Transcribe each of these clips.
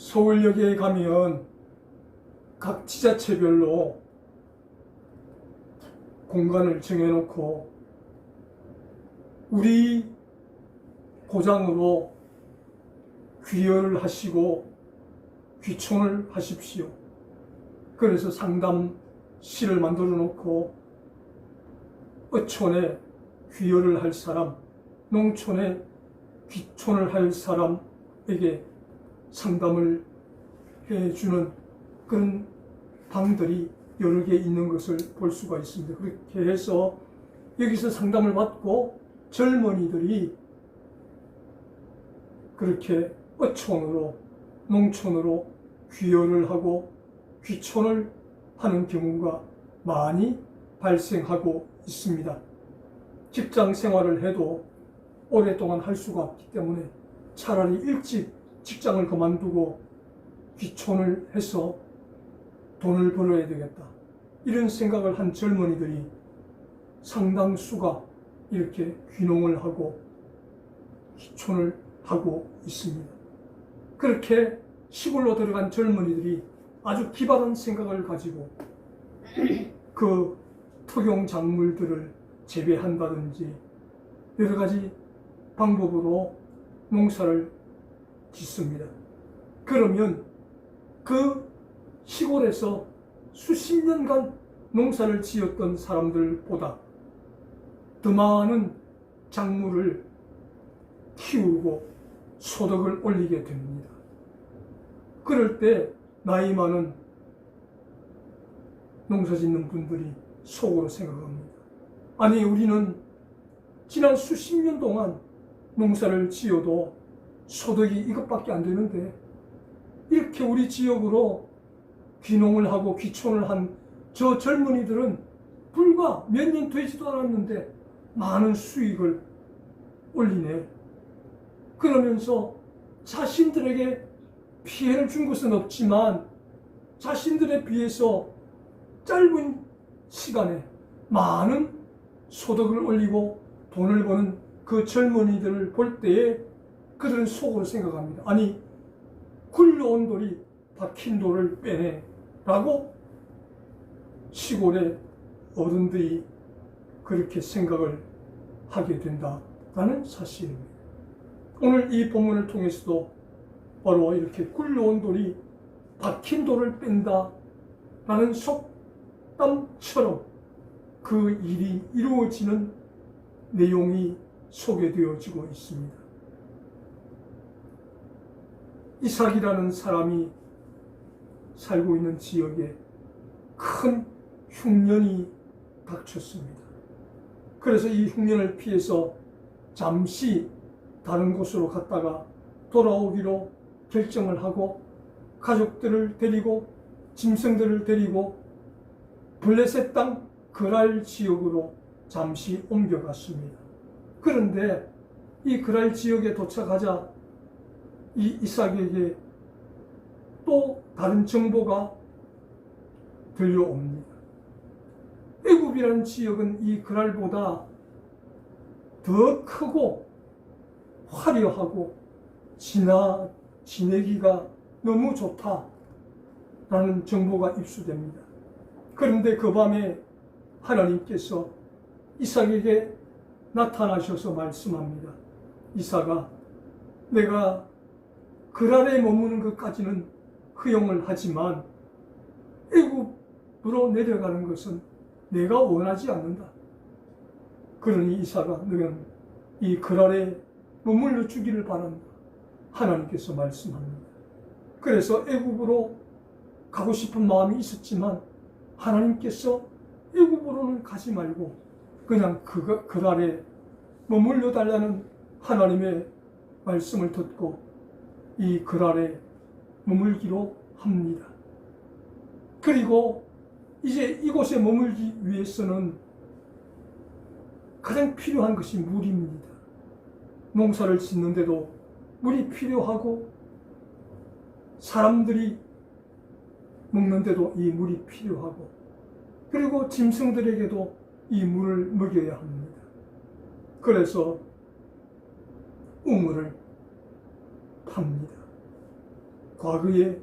서울역에 가면 각 지자체별로 공간을 정해놓고 우리 고장으로 귀여를 하시고 귀촌을 하십시오. 그래서 상담실을 만들어 놓고 어촌에 귀여를 할 사람, 농촌에 귀촌을 할 사람에게 상담을 해주는 그런 방들이 여러 개 있는 것을 볼 수가 있습니다. 그렇게 해서 여기서 상담을 받고 젊은이들이 그렇게 어촌으로 농촌으로 귀여를 하고 귀촌을 하는 경우가 많이 발생하고 있습니다. 직장 생활을 해도 오랫동안 할 수가 없기 때문에 차라리 일찍 직장을 그만두고 귀촌을 해서 돈을 벌어야 되겠다, 이런 생각을 한 젊은이들이 상당수가 이렇게 귀농을 하고 귀촌을 하고 있습니다. 그렇게 시골로 들어간 젊은이들이 아주 기발한 생각을 가지고 그 토종 작물들을 재배한다든지 여러 가지 방법으로 농사를 짓습니다. 그러면 그 시골에서 수십 년간 농사를 지었던 사람들보다 더 많은 작물을 키우고 소득을 올리게 됩니다. 그럴 때 나이 많은 농사 짓는 분들이 속으로 생각합니다. 아니, 우리는 지난 수십 년 동안 농사를 지어도 소득이 이것밖에 안 되는데 이렇게 우리 지역으로 귀농을 하고 귀촌을 한 저 젊은이들은 불과 몇 년 되지도 않았는데 많은 수익을 올리네. 그러면서 자신들에게 피해를 준 것은 없지만 자신들에 비해서 짧은 시간에 많은 소득을 올리고 돈을 버는 그 젊은이들을 볼 때에 그들은 속으로 생각합니다. 아니, 굴러온 돌이 박힌 돌을 빼내 라고 시골의 어른들이 그렇게 생각을 하게 된다는 사실입니다. 오늘 이 본문을 통해서도 바로 이렇게 굴러온 돌이 박힌 돌을 뺀다 라는 속담처럼 그 일이 이루어지는 내용이 소개되어지고 있습니다. 이삭이라는 사람이 살고 있는 지역에 큰 흉년이 닥쳤습니다. 그래서 이 흉년을 피해서 잠시 다른 곳으로 갔다가 돌아오기로 결정을 하고 가족들을 데리고 짐승들을 데리고 블레셋 땅 그랄 지역으로 잠시 옮겨갔습니다. 그런데 이 그랄 지역에 도착하자 이 이삭에게 또 다른 정보가 들려옵니다. 애굽이라는 지역은 이 그랄보다 더 크고 화려하고 지내기가 너무 좋다라는 정보가 입수됩니다. 그런데 그 밤에 하나님께서 이삭에게 나타나셔서 말씀합니다. 이삭아, 내가 그랄에 머무는 것까지는 허용을 하지만 애굽으로 내려가는 것은 내가 원하지 않는다. 그러니 이삭아, 너는 이 그랄에 머물러 주기를 바란다. 하나님께서 말씀합니다. 그래서 애굽으로 가고 싶은 마음이 있었지만 하나님께서 애굽으로는 가지 말고 그냥 그랄에 머물러 달라는 하나님의 말씀을 듣고 이 그랄에 머물기로 합니다. 그리고 이제 이곳에 머물기 위해서는 가장 필요한 것이 물입니다. 농사를 짓는데도 물이 필요하고 사람들이 먹는데도 이 물이 필요하고 그리고 짐승들에게도 이 물을 먹여야 합니다. 그래서 우물을 팝니다. 과거에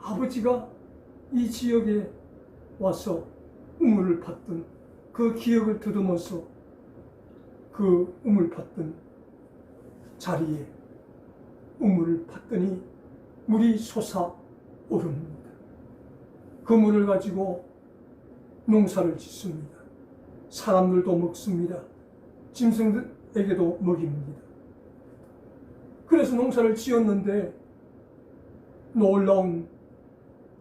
아버지가 이 지역에 와서 우물을 팠던 그 기억을 더듬어서 그 우물 팠던 자리에 우물을 팠더니 물이 솟아오릅니다. 그 물을 가지고 농사를 짓습니다. 사람들도 먹습니다. 짐승들에게도 먹입니다. 그래서 농사를 지었는데 놀라운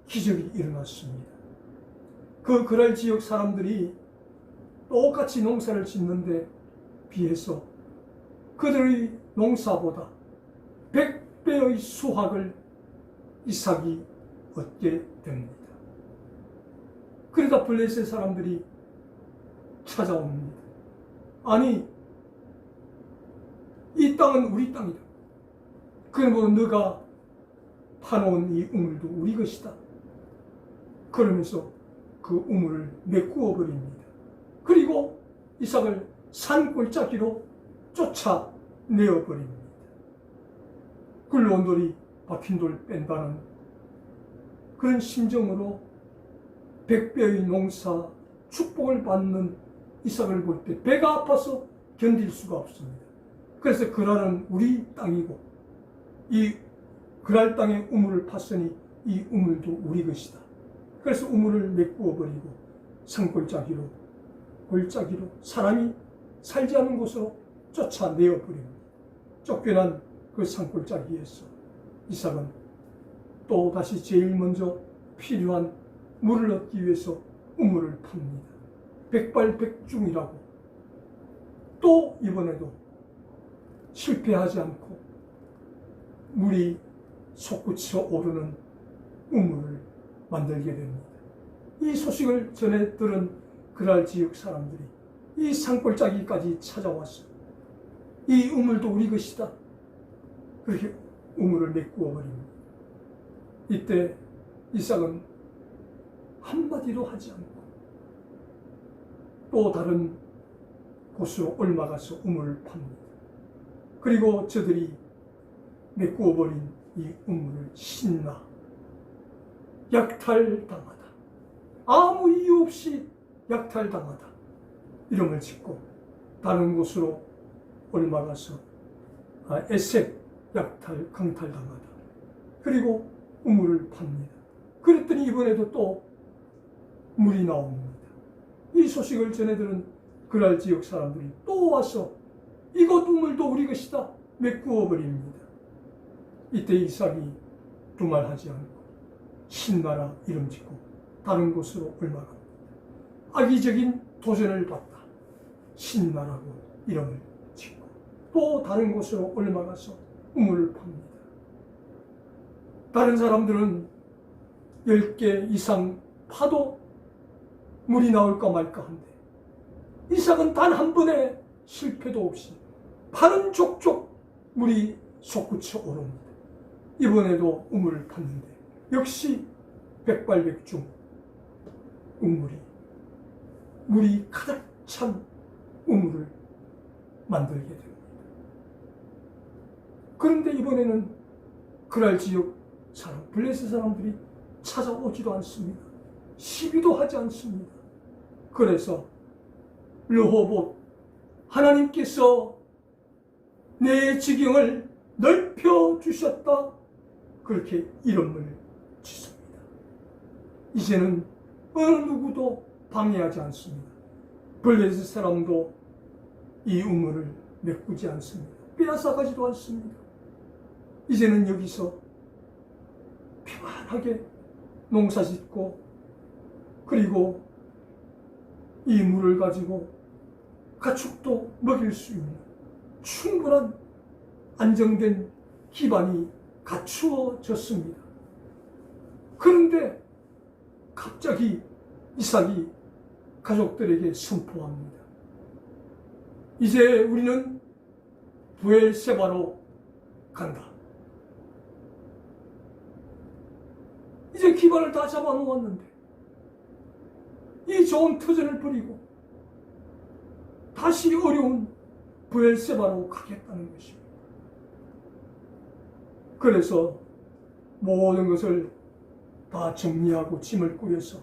기적이 일어났습니다. 그 그랄 지역 사람들이 똑같이 농사를 짓는데 비해서 그들의 농사보다 100배의 수확을 이삭이 얻게 됩니다. 그러다 블레셋 사람들이 찾아옵니다. 아니, 이 땅은 우리 땅이다. 그러므로 너가 파놓은 이 우물도 우리 것이다. 그러면서 그 우물을 메꾸어 버립니다. 그리고 이삭을 산골짜기로 쫓아내어 버립니다. 굴러온 돌이 박힌 돌 뺀다는 그런 심정으로 100배의 농사 축복을 받는 이삭을 볼 때 배가 아파서 견딜 수가 없습니다. 그래서 그랄은 우리 땅이고 이 그랄 땅에 우물을 팠으니 이 우물도 우리 것이다. 그래서 우물을 메꾸어 버리고 산골짜기로 골짜기로 사람이 살지 않은 곳으로 쫓아내어 버립니다. 쫓겨난 그 산골짜기에서 이삭은 또 다시 제일 먼저 필요한 물을 얻기 위해서 우물을 팝니다. 백발백중이라고 또 이번에도 실패하지 않고 물이 솟구쳐 오르는 우물을 만들게 됩니다. 이 소식을 전해 들은 그랄 지역 사람들이 이 산골짜기까지 찾아와서 이 우물도 우리 것이다. 그렇게 우물을 메꾸어 버립니다. 이때 이삭은 한마디도 하지 않고 또 다른 곳으로 옮아가서 우물을 팝니다. 그리고 저들이 메꾸어 버린 이 우물을 신나 약탈당하다. 아무 이유 없이 약탈당하다. 이름을 짓고 다른 곳으로 옮아가서 에색 약탈, 강탈당하다. 그리고 우물을 팝니다. 그랬더니 이번에도 또 물이 나옵니다. 이 소식을 전해들은 그랄 지역 사람들이 또 와서 이곳 우물도 우리 것이다. 메꾸어 버립니다. 이때 이삭이 두말하지 않고 신나라 이름 짓고 다른 곳으로 옮아갑니다. 악의적인 도전을 받다. 신나라고 이름을 짓고 또 다른 곳으로 옮아가서 우물을 팝니다. 다른 사람들은 10개 이상 파도 물이 나올까 말까 한데 이삭은 단 한 번의 실패도 없이 파는 족족 물이 솟구쳐 오릅니다. 이번에도 우물을 팠는데 역시 백발백중 물이 가득 찬 우물을 만들게 됩니다. 그런데 이번에는 그랄 지역 사람, 블레셋 사람들이 찾아오지도 않습니다. 시비도 하지 않습니다. 그래서 르호봇, 하나님께서 내 지경을 넓혀주셨다. 그렇게 이름을 짓습니다. 이제는 어느 누구도 방해하지 않습니다. 블레셋 사람도 이 우물을 메꾸지 않습니다. 빼앗아가지도 않습니다. 이제는 여기서 평안하게 농사 짓고 그리고 이 물을 가지고 가축도 먹일 수 있는 충분한 안정된 기반이 갖추어졌습니다. 그런데 갑자기 이삭이 가족들에게 선포합니다. 이제 우리는 브엘세바로 간다. 이제 기반을 다 잡아놓았는데 이 좋은 터전을 버리고 다시 어려운 브엘세바로 가겠다는 것입니다. 그래서 모든 것을 다 정리하고 짐을 꾸려서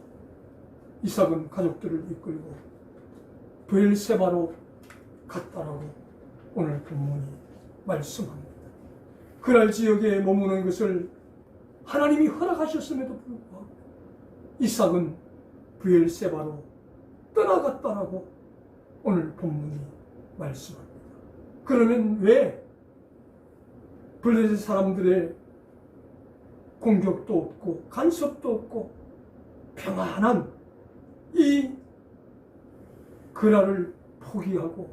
이삭은 가족들을 이끌고 브엘세바로 갔다라고 오늘 본문이 말씀합니다. 그날 지역에 머무는 것을 하나님이 허락하셨음에도 불구하고 이삭은 브엘세바로 떠나갔다라고 오늘 본문이 말씀합니다. 그러면 왜 블레셋 사람들의 공격도 없고 간섭도 없고 평안한 이 그날을 포기하고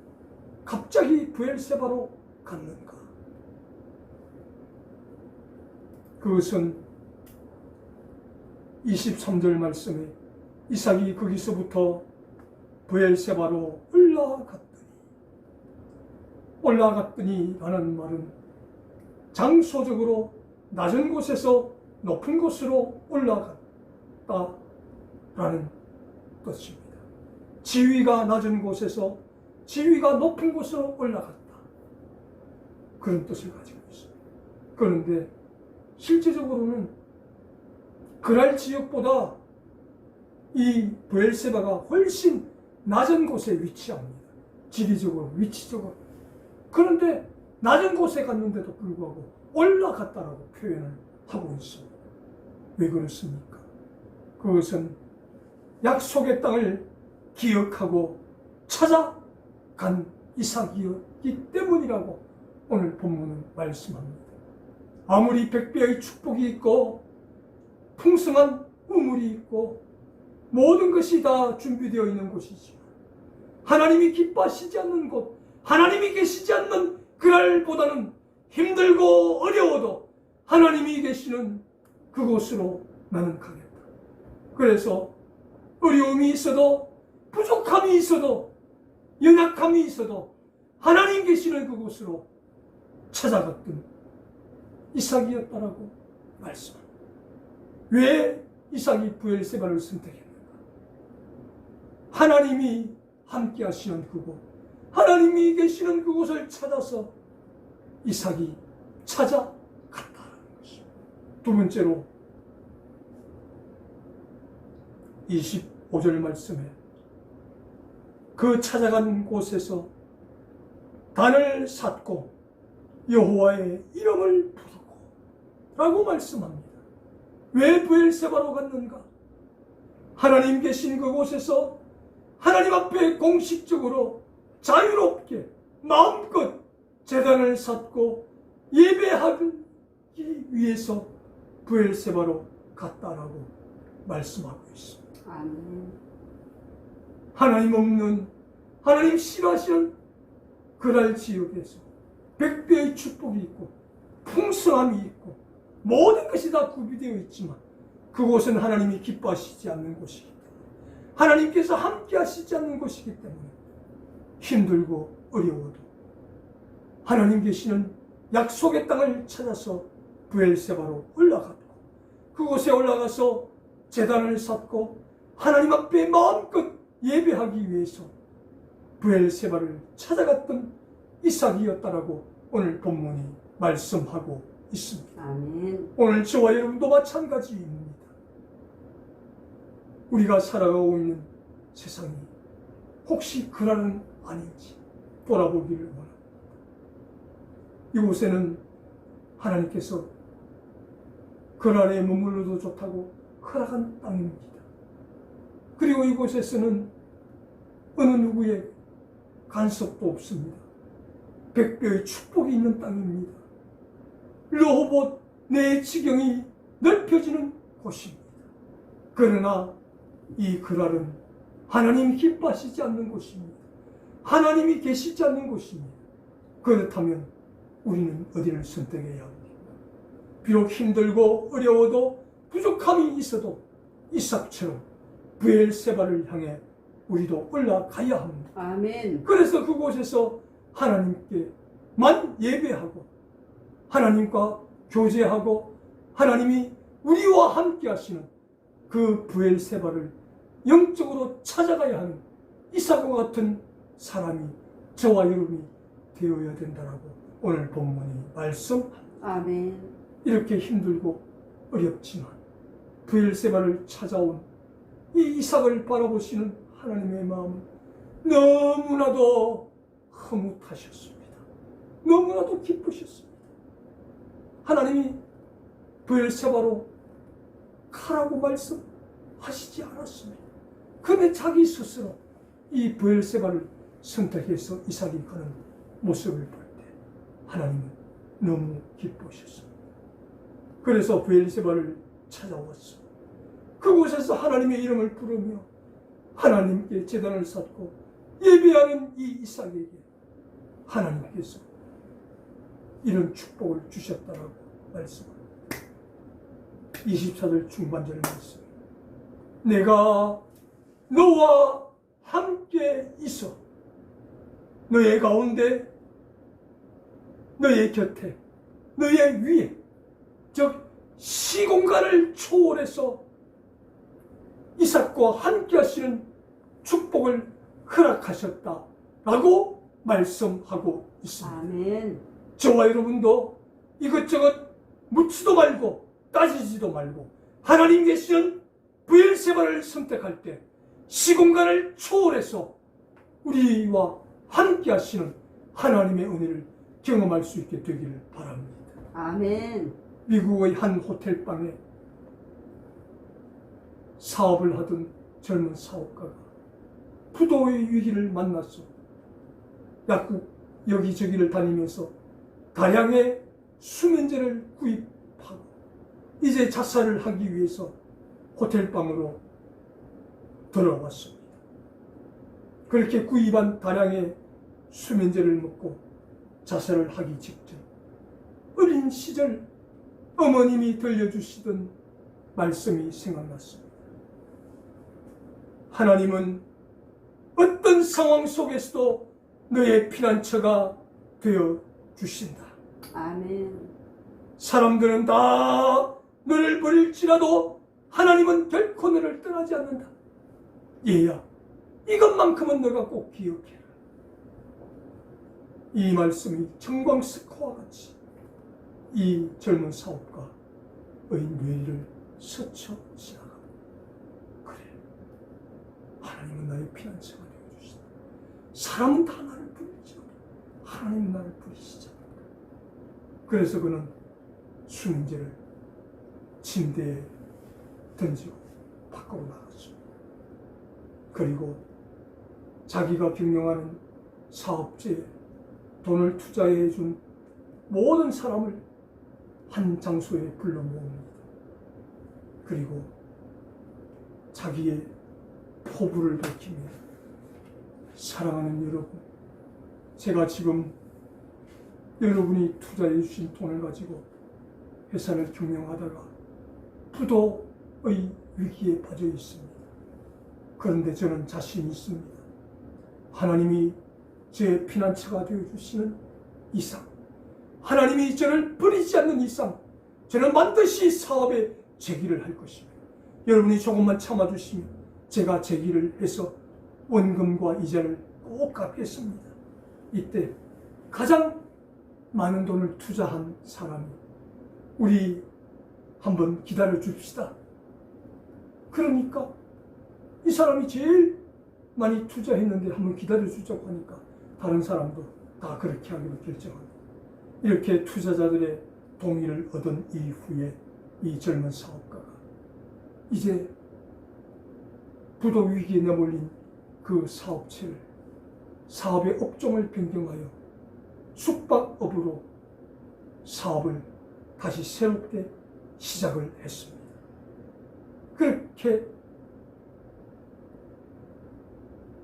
갑자기 브엘세바로 갔는가? 그것은 23절 말씀에 이삭이 거기서부터 브엘세바로 올라갔더니 라는 말은 장소적으로 낮은 곳에서 높은 곳으로 올라갔다라는 뜻입니다. 지위가 낮은 곳에서 지위가 높은 곳으로 올라갔다. 그런 뜻을 가지고 있습니다. 그런데 실제적으로는 그날 지역보다 이 브엘세바가 훨씬 낮은 곳에 위치합니다. 지리적으로, 위치적으로. 그런데 낮은 곳에 갔는데도 불구하고 올라갔다라고 표현을 하고 있습니다. 왜 그렇습니까? 그것은 약속의 땅을 기억하고 찾아간 이삭이었기 때문이라고 오늘 본문은 말씀합니다. 아무리 백배의 축복이 있고 풍성한 우물이 있고 모든 것이 다 준비되어 있는 곳이지만 하나님이 기뻐하시지 않는 곳, 하나님이 계시지 않는 그날보다는 힘들고 어려워도 하나님이 계시는 그곳으로 나는 가겠다. 그래서 어려움이 있어도 부족함이 있어도 연약함이 있어도 하나님 계시는 그곳으로 찾아갔던 이삭이었다라고 말씀합니다. 왜 이삭이 브엘세바를 선택했는가? 하나님이 함께 하시는 그곳, 하나님이 계시는 그곳을 찾아서 이삭이 찾아갔다는 것입니다. 두 번째로 25절 말씀에 그 찾아간 곳에서 단을 샀고 여호와의 이름을 부르고 라고 말씀합니다. 왜 브엘세바로 갔는가? 하나님 계신 그곳에서 하나님 앞에 공식적으로 자유롭게 마음껏 제단을 샀고 예배하기 위해서 브엘세바로 갔다라고 말씀하고 있습니다. 아멘. 하나님 없는, 하나님 싫어하시는 그날 지역에서 백배의 축복이 있고 풍성함이 있고 모든 것이 다 구비되어 있지만 그곳은 하나님이 기뻐하시지 않는 곳이기 때문에, 하나님께서 함께 하시지 않는 곳이기 때문에 힘들고 어려워도 하나님 계시는 약속의 땅을 찾아서 브엘세바로 올라갔고 그곳에 올라가서 제단을 샀고 하나님 앞에 마음껏 예배하기 위해서 브엘세바를 찾아갔던 이삭이었다라고 오늘 본문이 말씀하고 있습니다. 아멘. 오늘 저와 여러분도 마찬가지입니다. 우리가 살아가고 있는 세상이 혹시 그날은 아닌지 돌아보기를 원합니다. 이곳에는 하나님께서 그날에 머물러도 좋다고 허락한 땅입니다. 그리고 이곳에서는 어느 누구의 간섭도 없습니다. 백배의 축복이 있는 땅입니다. 르호봇 내 지경이 넓혀지는 곳입니다. 그러나 이 그날은 하나님이 기뻐하시지 않는 곳입니다. 하나님이 계시지 않는 곳입니다. 그렇다면 우리는 어디를 선택해야 합니까? 비록 힘들고 어려워도 부족함이 있어도 이삭처럼 브엘세바를 향해 우리도 올라가야 합니다. 아멘. 그래서 그곳에서 하나님께만 예배하고 하나님과 교제하고 하나님이 우리와 함께 하시는 그 브엘세바를 영적으로 찾아가야 하는 이삭과 같은 사람이 저와 여러분이 되어야 된다라고 오늘 본문이 말씀합니다. 아멘. 이렇게 힘들고 어렵지만 브엘세바를 찾아온 이 이삭을 바라보시는 하나님의 마음은 너무나도 흐뭇하셨습니다. 너무나도 기쁘셨습니다. 하나님이 브엘세바로 가라고 말씀하시지 않았습니다. 그런데 자기 스스로 이 브엘세바를 선택해서 이삭이 가는 모습을 볼 때 하나님은 너무 기쁘셨습니다. 그래서 브엘세바를 찾아왔어. 그곳에서 하나님의 이름을 부르며 하나님께 제단을 쌓고 예배하는 이 이삭에게 하나님께서 이런 축복을 주셨다라고 말씀합니다. 24절 중반절 말씀. 내가 너와 함께 있어 너의 가운데 너의 곁에 너의 위에 즉 시공간을 초월해서 이삭과 함께 하시는 축복을 허락하셨다라고 말씀하고 있습니다. 아멘. 저와 여러분도 이것저것 묻지도 말고 따지지도 말고 하나님 계시는 브엘세바를 선택할 때 시공간을 초월해서 우리와 함께 하시는 하나님의 은혜를 경험할 수 있게 되기를 바랍니다. 아멘. 미국의 한 호텔방에 사업을 하던 젊은 사업가가 부도의 위기를 만났어. 약국 여기저기를 다니면서 다량의 수면제를 구입하고 이제 자살을 하기 위해서 호텔방으로 돌아왔습니다. 그렇게 구입한 다량의 수면제를 먹고 자살을 하기 직전 어린 시절 어머님이 들려주시던 말씀이 생각났습니다. 하나님은 어떤 상황 속에서도 너의 피난처가 되어 주신다. 아멘. 사람들은 다 너를 버릴지라도 하나님은 결코 너를 떠나지 않는다. 얘야, 이것만큼은 너가 꼭 기억해라. 이 말씀이 정광석화와 같이 이 젊은 사업가의 뇌를 스쳐 지나갑니다. 그래, 하나님은 나의 피난처가 되어주시다. 사람은 다 나를 부리지만 하나님은 나를 부리시지 않는다. 그래서 그는 수면제를 침대에 던지고 밖으로 나갔습니다. 그리고 자기가 경영하는 사업체에 돈을 투자해 준 모든 사람을 한 장소에 불러 모읍니다. 그리고 자기의 포부를 밝히며 사랑하는 여러분, 제가 지금 여러분이 투자해 주신 돈을 가지고 회사를 경영하다가 부도의 위기에 빠져 있습니다. 그런데 저는 자신이 있습니다. 하나님이 제 피난처가 되어주시는 이상, 하나님이 저를 버리지 않는 이상 저는 반드시 사업에 제기를 할 것입니다. 여러분이 조금만 참아주시면 제가 제기를 해서 원금과 이자를 꼭 갚겠습니다. 이때 가장 많은 돈을 투자한 사람이 우리 한번 기다려 줍시다. 그러니까 이 사람이 제일 많이 투자했는데 한번 기다려 주자고 하니까 다른 사람도 다 그렇게 하기로 결정합니다. 이렇게 투자자들의 동의를 얻은 이후에 이 젊은 사업가가 이제 부도 위기에 내몰린 그 사업체를 사업의 업종을 변경하여 숙박업으로 사업을 다시 새롭게 시작을 했습니다. 그렇게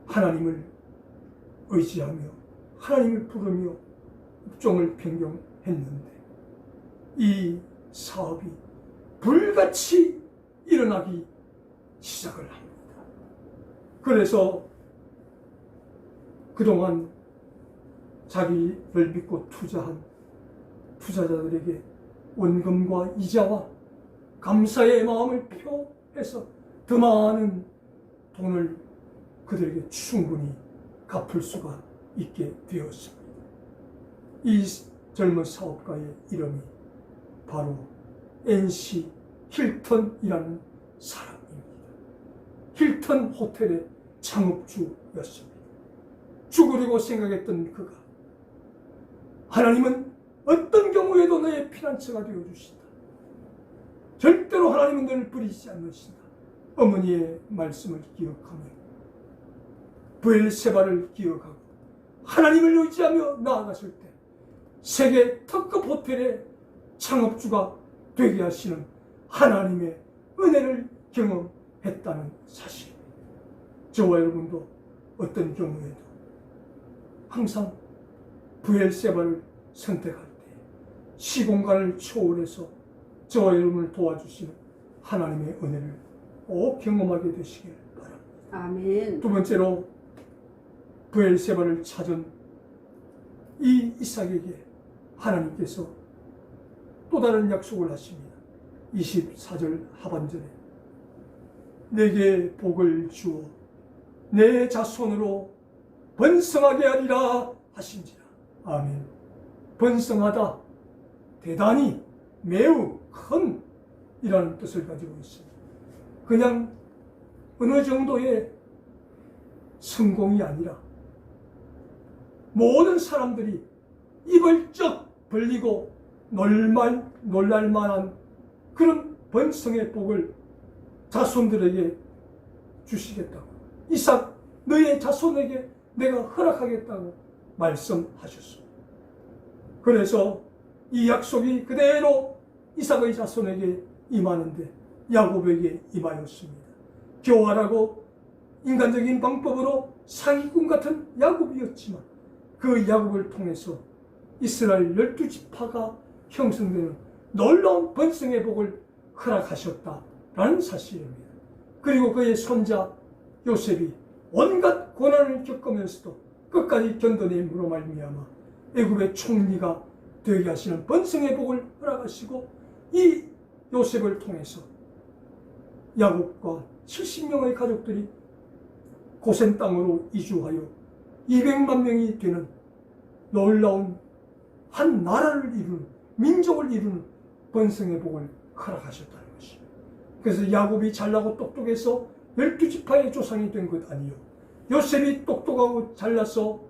하나님을 의지하며 하나님을 부르며 업종을 변경했는데 이 사업이 불같이 일어나기 시작을 합니다. 그래서 그동안 자기를 믿고 투자한 투자자들에게 원금과 이자와 감사의 마음을 표해서 더 많은 돈을 그들에게 충분히 갚을 수가 있게 되었습니다. 이 젊은 사업가의 이름이 바로 NC 힐턴이라는 사람입니다. 힐턴 호텔의 창업주였습니다. 죽으려고 생각했던 그가 하나님은 어떤 경우에도 너의 피난처가 되어주신다. 절대로 하나님은 너를 버리지 않으신다. 어머니의 말씀을 기억하며 브엘세바를 기억하고 하나님을 의지하며 나아갔을 때 세계 특급 호텔의 창업주가 되게 하시는 하나님의 은혜를 경험했다는 사실입니다. 저와 여러분도 어떤 경우에도 항상 브엘세바를 선택할 때 시공간을 초월해서 저와 여러분을 도와주시는 하나님의 은혜를 꼭 경험하게 되시길 바랍니다. 아멘. 두 번째로 브엘세바를 찾은 이 이삭에게 하나님께서 또 다른 약속을 하십니다. 24절 하반절에 내게 복을 주어 내 자손으로 번성하게 하리라 하신지라. 아멘. 번성하다, 대단히, 매우 큰 이라는 뜻을 가지고 있습니다. 그냥 어느 정도의 성공이 아니라 모든 사람들이 입을 쩍 벌리고 놀랄 만한 그런 번성의 복을 자손들에게 주시겠다고, 이삭 너의 자손에게 내가 허락하겠다고 말씀하셨습니다. 그래서 이 약속이 그대로 이삭의 자손에게 임하는데 야곱에게 임하였습니다. 교활하고 인간적인 방법으로 사기꾼 같은 야곱이었지만 그 야곱을 통해서 이스라엘 12지파가 형성되는 놀라운 번성의 복을 허락하셨다라는 사실입니다. 그리고 그의 손자 요셉이 온갖 고난을 겪으면서도 끝까지 견뎌냄으로 말미암아 애굽의 총리가 되게 하시는 번성의 복을 허락하시고 이 요셉을 통해서 야곱과 70명의 가족들이 고센 땅으로 이주하여 200만 명이 되는 놀라운 한 나라를 이루는, 민족을 이루는 번성의 복을 허락하셨다는 것입니다. 그래서 야곱이 잘나고 똑똑해서 12지파의 조상이 된 것 아니요, 요셉이 똑똑하고 잘나서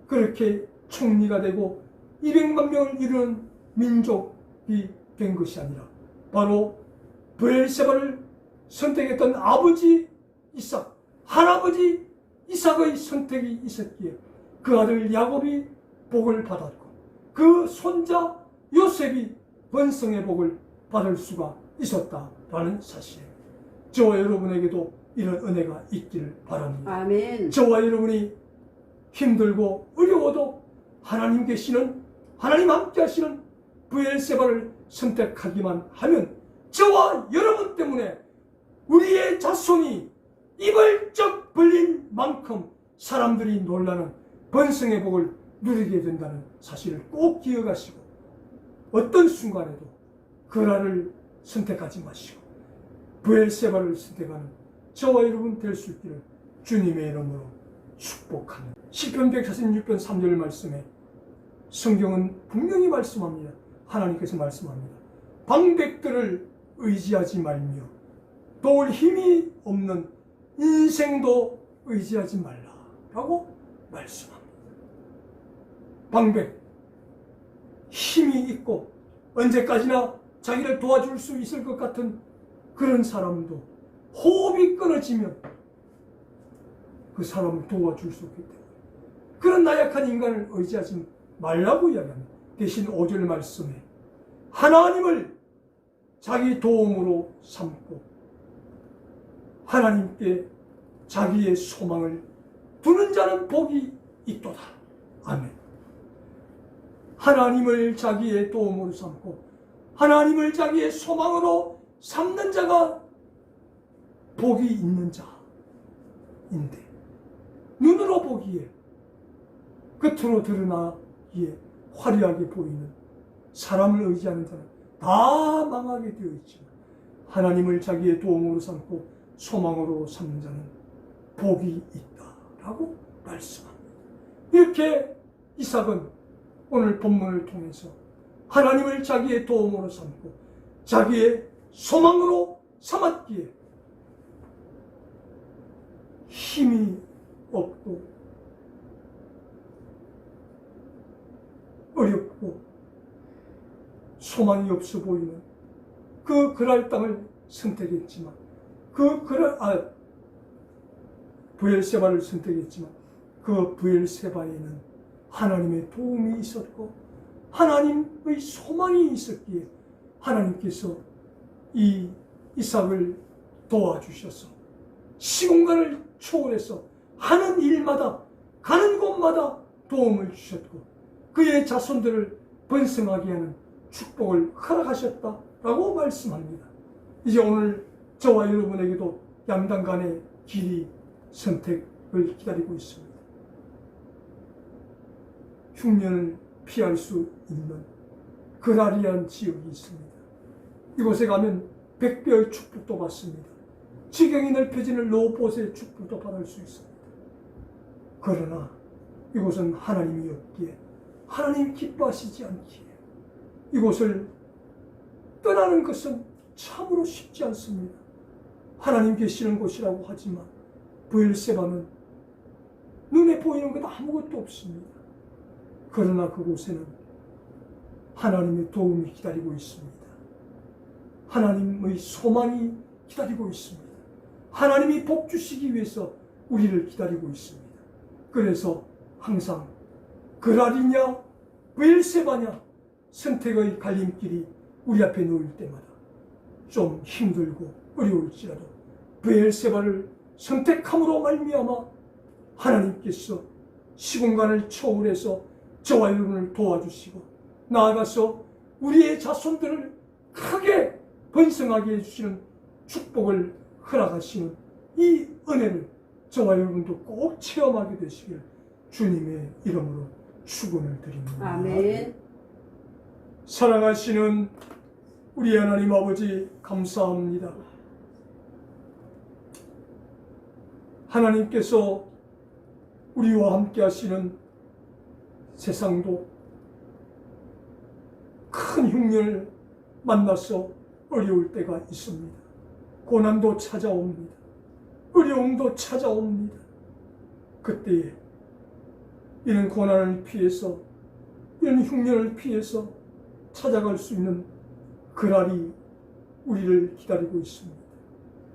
그렇게 총리가 되고 200만 명을 이루는 민족이 된 것이 아니라 바로 브엘세바를 선택했던 아버지 이삭, 할아버지 이삭의 선택이 있었기에 그 아들 야곱이 복을 받았고 그 손자 요셉이 번성의 복을 받을 수가 있었다라는 사실입니다. 저와 여러분에게도 이런 은혜가 있기를 바랍니다. 아멘. 저와 여러분이 힘들고 어려워도 하나님 계시는, 하나님 함께 하시는 브엘세바를 선택하기만 하면 저와 여러분 때문에 우리의 자손이 입을 쩍 벌린 만큼 사람들이 놀라는 번성의 복을 누리게 된다는 사실을 꼭 기억하시고 어떤 순간에도 그라를 선택하지 마시고 브엘세바를 선택하는 저와 여러분 될 수 있기를 주님의 이름으로 축복합니다. 시편 146편 3절 말씀에 성경은 분명히 말씀합니다. 하나님께서 말씀합니다. 방백들을 의지하지 말며 도울 힘이 없는 인생도 의지하지 말라라고 말씀합니다. 방백, 힘이 있고 언제까지나 자기를 도와줄 수 있을 것 같은 그런 사람도 호흡이 끊어지면 그 사람을 도와줄 수 없기 때문에 그런 나약한 인간을 의지하지 말라고 이야기합니다. 대신 5절 말씀에 하나님을 자기 도움으로 삼고 하나님께 자기의 소망을 두는 자는 복이 있도다. 아멘. 하나님을 자기의 도움으로 삼고 하나님을 자기의 소망으로 삼는 자가 복이 있는 자인데, 눈으로 보기에 겉으로 드러나기에 화려하게 보이는 사람을 의지하는 자는 다 망하게 되어 있지만 하나님을 자기의 도움으로 삼고 소망으로 삼는 자는 복이 있다라고 말씀합니다. 이렇게 이삭은 오늘 본문을 통해서 하나님을 자기의 도움으로 삼고 자기의 소망으로 삼았기에 힘이 없고 어렵고 소망이 없어 보이는 그 그랄 땅을 선택했지만 브엘세바를 선택했지만 그 브엘세바에는 하나님의 도움이 있었고 하나님의 소망이 있었기에 하나님께서 이 이삭을 도와주셔서 시공간을 초월해서 하는 일마다 가는 곳마다 도움을 주셨고 그의 자손들을 번성하게 하는 축복을 허락하셨다라고 말씀합니다. 이제 오늘 저와 여러분에게도 양단간의 길이 선택을 기다리고 있습니다. 흉년을 피할 수 있는 그라리안 지역이 있습니다. 이곳에 가면 백배의 축복도 받습니다. 지경이 넓혀지는 로봇의 축복도 받을 수 있습니다. 그러나 이곳은 하나님이 없기에 하나님 기뻐하시지 않기에 이곳을 떠나는 것은 참으로 쉽지 않습니다. 하나님 계시는 곳이라고 하지만 브엘세바는 눈에 보이는 것 아무것도 없습니다. 그러나 그곳에는 하나님의 도움이 기다리고 있습니다. 하나님의 소망이 기다리고 있습니다. 하나님이 복 주시기 위해서 우리를 기다리고 있습니다. 그래서 항상 그랄이냐 브엘세바냐 선택의 갈림길이 우리 앞에 놓일 때마다 좀 힘들고 어려울지라도 브엘세바를 선택함으로 말미암아 하나님께서 시공간을 초월해서 저와 여러분을 도와주시고 나아가서 우리의 자손들을 크게 번성하게 해주시는 축복을 허락하시는 이 은혜를 저와 여러분도 꼭 체험하게 되시길 주님의 이름으로 축원을 드립니다. 아멘. 사랑하시는 우리 하나님 아버지 감사합니다. 하나님께서 우리와 함께 하시는 세상도 큰 흉년을 만나서 어려울 때가 있습니다. 고난도 찾아옵니다. 어려움도 찾아옵니다. 그때에 이런 고난을 피해서 이런 흉년을 피해서 찾아갈 수 있는 그랄이 우리를 기다리고 있습니다.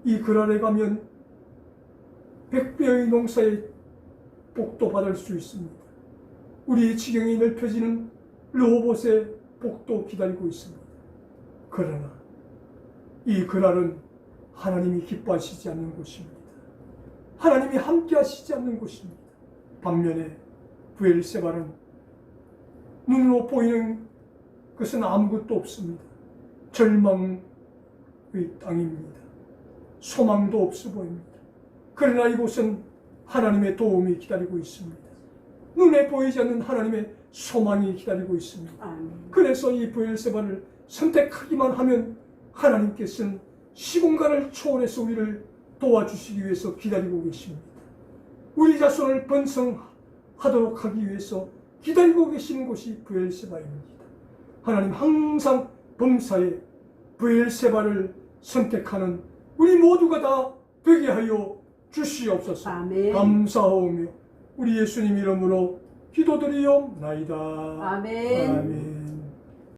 이 그랄에 가면 100배의 농사의 복도 받을 수 있습니다. 우리의 지경이 넓혀지는 로봇의 복도 기다리고 있습니다. 그러나 이 그랄은 하나님이 기뻐하시지 않는 곳입니다. 하나님이 함께 하시지 않는 곳입니다. 반면에 브엘세바는 눈으로 보이는 것은 아무것도 없습니다. 절망의 땅입니다. 소망도 없어 보입니다. 그러나 이곳은 하나님의 도움이 기다리고 있습니다. 눈에 보이지 않는 하나님의 소망이 기다리고 있습니다. 그래서 이 브엘세바를 선택하기만 하면 하나님께서는 시공간을 초월해서 우리를 도와주시기 위해서 기다리고 계십니다. 우리 자손을 번성하도록 하기 위해서 기다리고 계시는 곳이 브엘세바입니다. 하나님 항상 범사에 브엘세바를 선택하는 우리 모두가 다 되게 하여 주시옵소서. 아멘. 감사하오며 우리 예수님 이름으로 기도드리옵나이다. 아멘. 아멘.